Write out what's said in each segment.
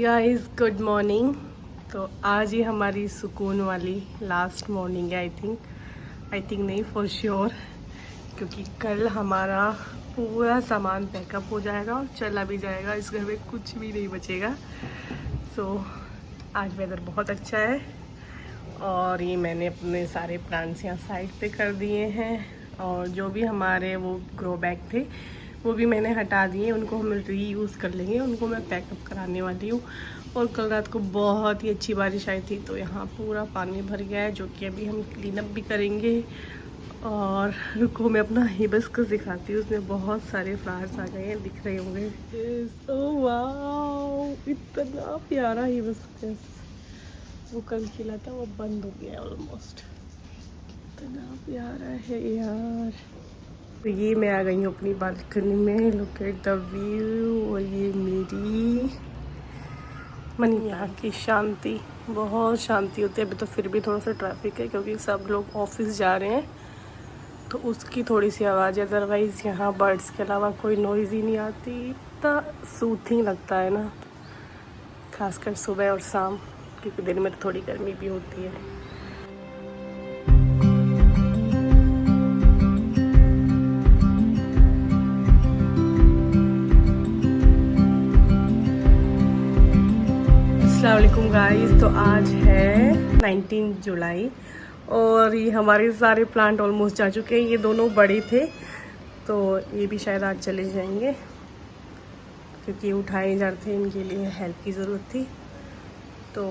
Guys good morning. तो आज ही हमारी सुकून वाली लास्ट मॉर्निंग है। आई थिंक नहीं, फॉर श्योर, क्योंकि कल हमारा पूरा सामान पैकअप हो जाएगा और चला भी जाएगा। इस घर में कुछ भी नहीं बचेगा। आज वेदर बहुत अच्छा है और ये मैंने अपने सारे प्लांट्स यहाँ साइड पे कर दिए हैं और जो भी हमारे वो ग्रो बैग थे वो भी मैंने हटा दिए। उनको हम रीयूज़ कर लेंगे। उनको मैं पैकअप कराने वाली हूँ। और कल रात को बहुत ही अच्छी बारिश आई थी तो यहाँ पूरा पानी भर गया है, जो कि अभी हम क्लीन अप भी करेंगे। और रुको मैं अपना हिबिस्कस दिखाती हूँ। उसमें बहुत सारे फ्लावर्स आ गए हैं, दिख रहे होंगे। ओह वाव, इतना प्यारा हिबिस्कस। वो कल खिला था, वो बंद हो गया ऑलमोस्ट। इतना प्यारा है यार। तो ये मैं आ गई हूँ अपनी बालकनी में। Look at the view. और ये मेरी मनी, यहाँ की शांति, बहुत शांति होती है। अभी तो फिर भी थोड़ा सा ट्रैफिक है क्योंकि सब लोग ऑफिस जा रहे हैं तो उसकी थोड़ी सी आवाज़ है। अदरवाइज़ यहाँ बर्ड्स के अलावा कोई नॉइज़ ही नहीं आती। इतना सूथिंग लगता है ना, खासकर सुबह और शाम, क्योंकि दिन में तो थोड़ी गर्मी भी होती है। अस्सलाम वालेकुम गाइस। तो आज है 19 जुलाई और ये हमारे सारे प्लांट ऑलमोस्ट जा चुके हैं। ये दोनों बड़े थे तो ये भी शायद आज चले जाएंगे क्योंकि उठाए जा रहे थे, इनके लिए हेल्प की ज़रूरत थी। तो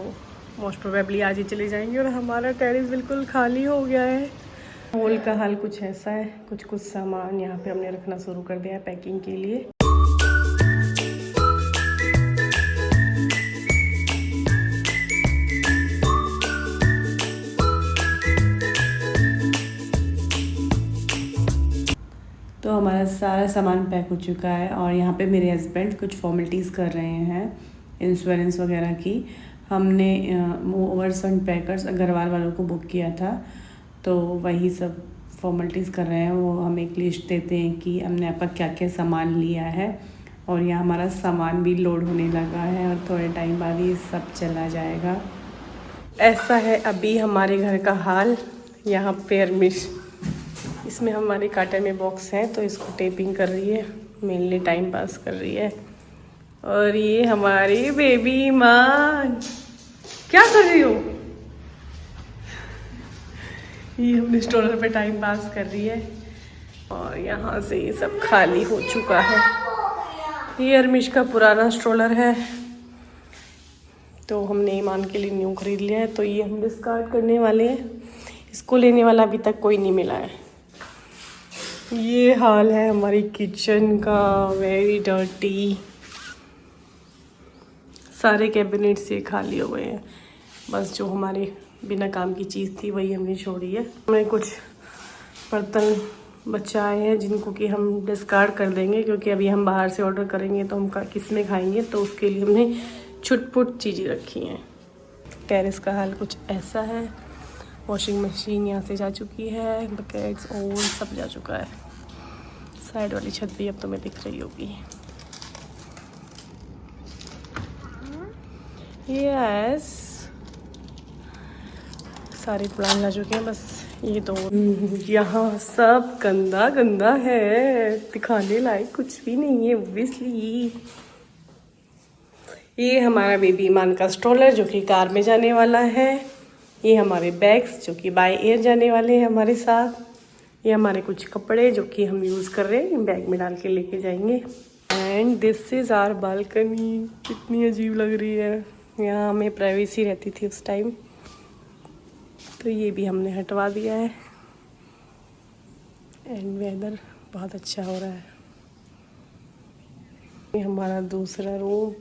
मोस्ट प्रोबेबली आज ही चले जाएंगे। और हमारा टेरेस बिल्कुल खाली हो गया है। हॉल का हाल कुछ ऐसा है। कुछ सामान यहाँ पे हमने रखना शुरू कर दिया है पैकिंग के लिए। तो हमारा सारा सामान पैक हो चुका है और यहाँ पे मेरे हस्बैंड कुछ फॉर्मेलिटीज़ कर रहे हैं, इंश्योरेंस वगैरह की। हमने मूवर्स एंड पैकर्स अग्रवाल वालों को बुक किया था तो वही सब फॉर्मेलिटीज़ कर रहे हैं। वो हमें एक लिस्ट देते हैं कि हमने आपका क्या क्या सामान लिया है और यहाँ हमारा सामान भी लोड होने लगा है और थोड़े टाइम बाद ये सब चला जाएगा। ऐसा है अभी हमारे घर का हाल। यहाँ पे अरमिश, इसमें हमारे काटन में बॉक्स हैं तो इसको टेपिंग कर रही है, मेनली टाइम पास कर रही है। और ये हमारी बेबी ईमान, क्या कर रही हो? ये हमने स्ट्रोलर पे टाइम पास कर रही है। और यहाँ से ये सब खाली हो चुका है। ये अरमिश का पुराना स्ट्रोलर है तो हमने ईमान के लिए न्यू खरीद लिया है। तो ये हम डिस्कार्ड करने वाले हैं। इसको लेने वाला अभी तक कोई नहीं मिला है। ये हाल है हमारी किचन का, वेरी डर्टी। सारे कैबिनेट्स ये खाली हो गए हैं। बस जो हमारे बिना काम की चीज़ थी वही हमने छोड़ी है। हमने कुछ बर्तन बचाए हैं जिनको कि हम डिस्कार्ड कर देंगे क्योंकि अभी हम बाहर से ऑर्डर करेंगे तो हम किस में खाएंगे, तो उसके लिए हमने छुटपुट चीज़ें रखी हैं। टेरेस का हाल कुछ ऐसा है। वॉशिंग मशीन यहाँ से जा चुकी है, बकेट्स ओवन सब जा चुका है। साइड वाली छत भी अब तुम्हें दिख रही होगी। यस, सारे प्लांट जा चुके हैं, बस ये दो। यहाँ सब गंदा गंदा है, दिखाने लायक कुछ भी नहीं है ऑब्वियसली। ये हमारा बेबी ईमान का स्ट्रोलर जो कि कार में जाने वाला है। ये हमारे बैग्स जो कि बाय एयर जाने वाले हैं हमारे साथ। ये हमारे कुछ कपड़े जो कि हम यूज़ कर रहे हैं, बैग में डाल के लेके जाएंगे। And this is our balcony. कितनी अजीब लग रही है, यहाँ हमें प्राइवेसी रहती थी उस टाइम, तो ये भी हमने हटवा दिया है। एंड वेदर बहुत अच्छा हो रहा है। ये हमारा दूसरा रूम,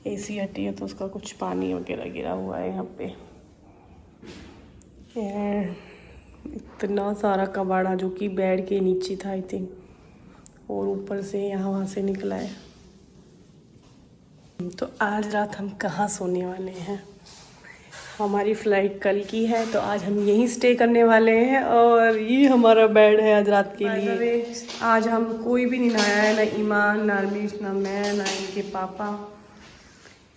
एसी हटी है तो उसका कुछ पानी वगैरह गिरा हुआ है यहाँ पे। इतना सारा कबाड़ा जो कि बेड के नीचे था आई थिंक, और ऊपर से यहाँ वहाँ से निकला है। तो आज रात हम कहाँ सोने वाले हैं? हमारी फ़्लाइट कल की है तो आज हम यहीं स्टे करने वाले हैं। और ये हमारा बेड है आज रात के लिए। आज हम कोई भी नहीं नहाया है, ना ईमान, ना अरमिश, ना मैं, ना इनके पापा।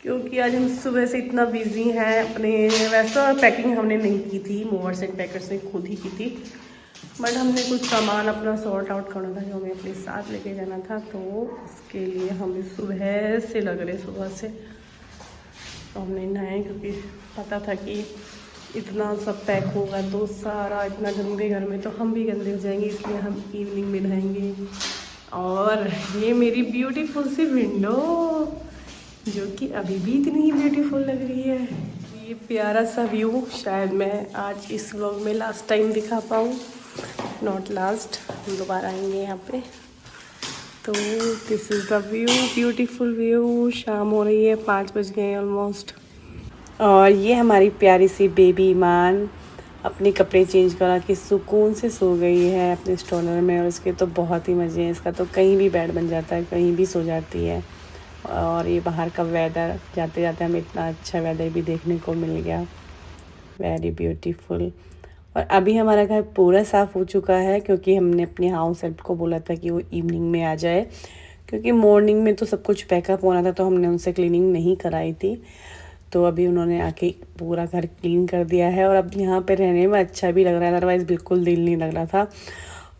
क्योंकि आज हम सुबह से इतना बिजी हैं अपने। वैसे पैकिंग हमने नहीं की थी, मूवर्स एंड पैकर्स ने खुद ही की थी, बट हमने कुछ सामान अपना सॉर्ट आउट करना था जो हमें अपने साथ लेके जाना था, तो उसके लिए हम सुबह से लग रहे। सुबह से तो हमने नहाए क्योंकि पता था कि इतना सब पैक होगा तो सारा इतना गंदे घर में तो हम भी गंदे हो जाएंगे, इसलिए हम इवनिंग में नहाएंगे। और ये मेरी ब्यूटीफुल सी विंडो जो कि अभी भी इतनी ही ब्यूटीफुल लग रही है। ये प्यारा सा व्यू शायद मैं आज इस व्लॉग में लास्ट टाइम दिखा पाऊँ, नॉट लास्ट, हम दोबारा आएंगे यहाँ पे। तो this is the view, beautiful view. शाम हो रही है, 5 बज गए ऑलमोस्ट। और ये हमारी प्यारी सी बेबी ईमान अपने कपड़े चेंज करा के सुकून से सो गई है अपने स्टॉलर में। और इसके तो बहुत ही मज़े हैं, इसका तो कहीं भी बेड बन जाता है, कहीं भी सो जाती है। और ये बाहर का वेदर, जाते जाते हमें इतना अच्छा वेदर भी देखने को मिल गया, वेरी ब्यूटीफुल। और अभी हमारा घर पूरा साफ़ हो चुका है क्योंकि हमने अपने हाउस हेल्प को बोला था कि वो इवनिंग में आ जाए, क्योंकि मॉर्निंग में तो सब कुछ पैकअप होना था, तो हमने उनसे क्लीनिंग नहीं कराई थी। तो अभी उन्होंने आके पूरा घर क्लीन कर दिया है और अब यहाँ पे रहने में अच्छा भी लग रहा है, अदरवाइज़ बिल्कुल दिल नहीं लग रहा था।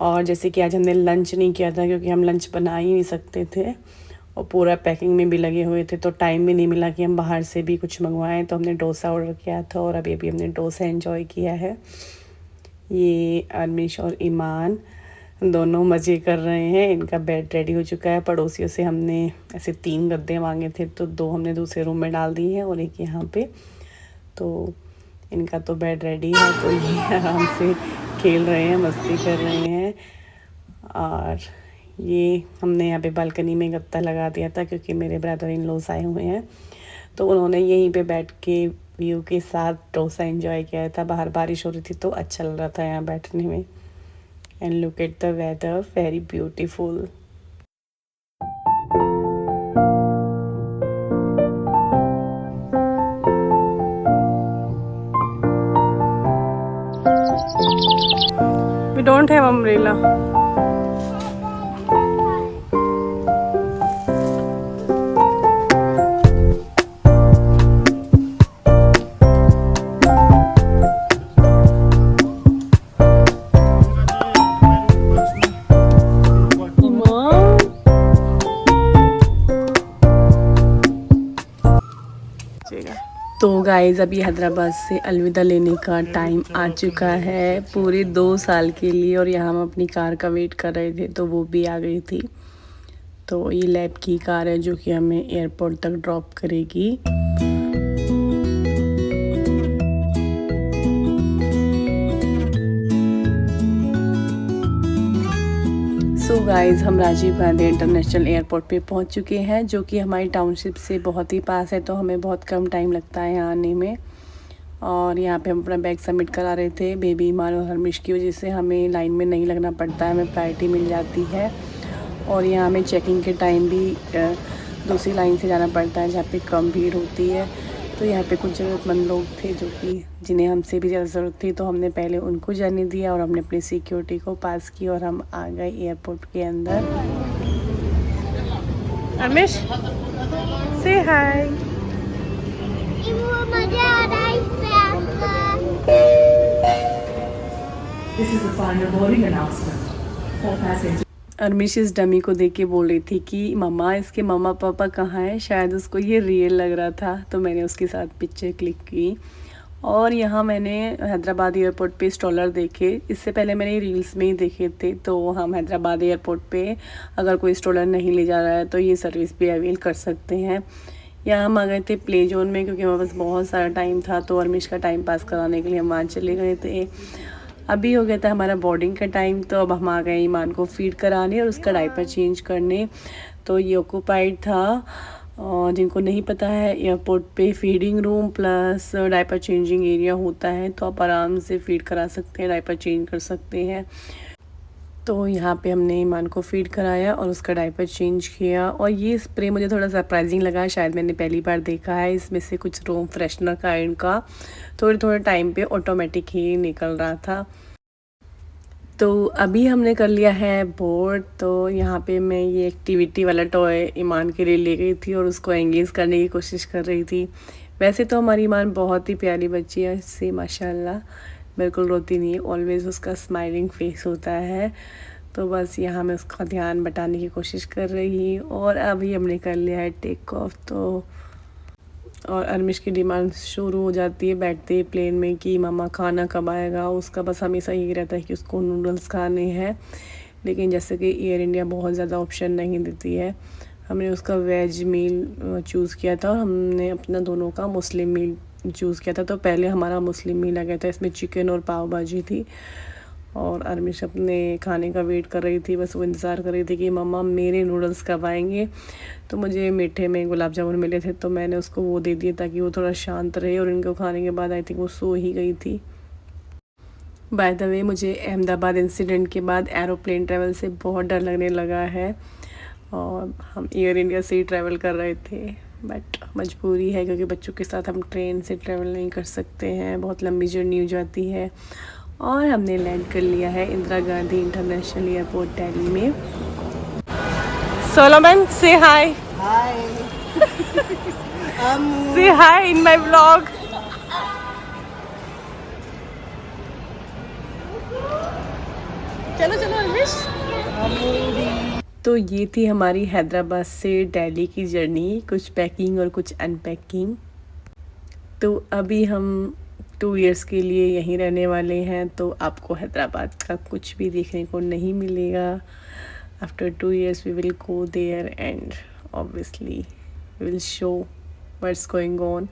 और जैसे कि आज हमने लंच नहीं किया था क्योंकि हम लंच बना ही नहीं सकते थे और पूरा पैकिंग में भी लगे हुए थे, तो टाइम भी नहीं मिला कि हम बाहर से भी कुछ मंगवाएं। तो हमने डोसा ऑर्डर किया था और अभी हमने डोसा एंजॉय किया है। ये अरमिश और ईमान दोनों मज़े कर रहे हैं, इनका बेड रेडी हो चुका है। पड़ोसियों से हमने ऐसे 3 गद्दे मांगे थे, तो 2 हमने दूसरे रूम में डाल दी हैं और एक यहाँ पे। तो इनका तो बेड रेडी है, तो ये आराम से खेल रहे हैं, मस्ती कर रहे हैं। और ये हमने यहाँ पे बालकनी में गत्ता लगा दिया था क्योंकि मेरे ब्रदर इन लॉज आए हुए हैं, तो उन्होंने यहीं पे बैठ के व्यू के साथ डोसा एंजॉय किया था। बाहर बारिश हो रही थी तो अच्छा लग रहा था यहाँ बैठने में। And look at the weather, very beautiful. We don't have umbrella. तो गाइज़ अभी हैदराबाद से अलविदा लेने का टाइम आ चुका है पूरे 2 साल के लिए, और यहाँ हम अपनी कार का वेट कर रहे थे तो वो भी आ गई थी। तो ये लैब की कार है जो कि हमें एयरपोर्ट तक ड्रॉप करेगी। सो गाइज़ हम राजीव गांधी इंटरनेशनल एयरपोर्ट पे पहुंच चुके हैं, जो कि हमारी टाउनशिप से बहुत ही पास है, तो हमें बहुत कम टाइम लगता है यहाँ आने में। और यहाँ पे हम अपना बैग सबमिट करा रहे थे। बेबी ईमान और हरमिश की वजह से हमें लाइन में नहीं लगना पड़ता है, हमें प्रायोरिटी मिल जाती है। और यहाँ हमें चेकिंग के टाइम भी दूसरी लाइन से जाना पड़ता है जहाँ पे कम भीड़ होती है। तो यहाँ पे कुछ ज़रूरतमंद लोग थे जो कि जिन्हें हमसे भी ज़्यादा ज़रूरत थी, तो हमने पहले उनको जाने दिया और हमने अपनी सिक्योरिटी को पास की और हम आ गए एयरपोर्ट के अंदर। अमिश से हाय। अरमिश इस डमी को देख के बोल रही थी कि मम्मा इसके मम्मा पापा कहाँ हैं, शायद उसको ये रियल लग रहा था, तो मैंने उसके साथ पिक्चर क्लिक की। और यहाँ मैंने हैदराबाद एयरपोर्ट पे स्टॉलर देखे, इससे पहले मैंने रील्स में ही देखे थे। तो हम हैदराबाद एयरपोर्ट पे अगर कोई स्टॉलर नहीं ले जा रहा है तो ये सर्विस भी अवेल कर सकते हैं। यहाँ हम आ गए थे प्ले जोन में क्योंकि हमारे पास बहुत सारा टाइम था, तो अरमिश का टाइम पास कराने के लिए हम वहाँ चले गए थे। अभी हो गया था हमारा बोर्डिंग का टाइम, तो अब हम आ गए ईमान को फीड कराने और उसका डायपर चेंज करने। तो ये ऑक्यूपाइड था, और जिनको नहीं पता है एयरपोर्ट पे feeding room plus diaper changing area होता है, तो आप आराम से फीड करा सकते हैं, डायपर चेंज कर सकते हैं। तो यहाँ पे हमने ईमान को फीड कराया और उसका डायपर चेंज किया। और ये स्प्रे मुझे थोड़ा सरप्राइजिंग लगा, शायद मैंने पहली बार देखा है। इसमें से कुछ रूम फ्रेशनर काइंड का थोड़े थोड़े टाइम पे ऑटोमेटिक ही निकल रहा था। तो अभी हमने कर लिया है बोर्ड। तो यहाँ पे मैं ये एक्टिविटी वाला टॉय ईमान के लिए ले गई थी और उसको एंगेज करने की कोशिश कर रही थी। वैसे तो हमारी ईमान बहुत ही प्यारी बच्ची है, इससे माशाल्लाह बिल्कुल रोती नहीं है, ऑलवेज़ उसका स्माइलिंग फेस होता है। तो बस यहाँ मैं उसका ध्यान बटाने की कोशिश कर रही हूँ। और अभी हमने कर लिया है टेक ऑफ। तो और अरमिश की डिमांड शुरू हो जाती है बैठते ही प्लेन में कि मामा खाना कब आएगा। उसका बस हमेशा यही रहता है कि उसको नूडल्स खाने हैं, लेकिन जैसे कि एयर इंडिया बहुत ज़्यादा ऑप्शन नहीं देती है, हमने उसका वेज मील चूज़ किया था और हमने अपना दोनों का मुस्लिम मील चूज़ किया था। तो पहले हमारा मुस्लिम मील आ गया था, इसमें चिकन और पाव भाजी थी और अरमिश अपने खाने का वेट कर रही थी, बस वो इंतज़ार कर रही थी कि मम्मा मेरे नूडल्स कब आएंगे। तो मुझे मीठे में गुलाब जामुन मिले थे तो मैंने उसको वो दे दिए ताकि वो थोड़ा शांत रहे, और इनको खाने के बाद आई थिंक वो सो ही गई थी। बाय द वे, मुझे अहमदाबाद इंसिडेंट के बाद एरोप्लेन ट्रैवल से बहुत डर लगने लगा है और हम एयर इंडिया से ही ट्रैवल कर रहे थे, बट मजबूरी है क्योंकि बच्चों के साथ हम ट्रेन से ट्रैवल नहीं कर सकते हैं, बहुत लंबी जर्नी हो जाती है। और हमने लैंड कर लिया है इंदिरा गांधी इंटरनेशनल एयरपोर्ट दिल्ली में। सोलोमन, से हाय। Hi. से हाय इन माय व्लॉग। चलो चलो अरविश। तो ये थी हमारी हैदराबाद से दिल्ली की जर्नी, कुछ पैकिंग और कुछ अनपैकिंग। तो अभी हम 2 इयर्स के लिए यहीं रहने वाले हैं, तो आपको हैदराबाद का कुछ भी देखने को नहीं मिलेगा। After 2 years we will go there and obviously we will show what's going on।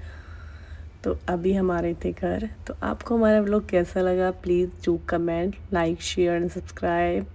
तो अभी हमारे थे घर। तो आपको हमारा व्लॉग कैसा लगा, please do comment, like, share and subscribe.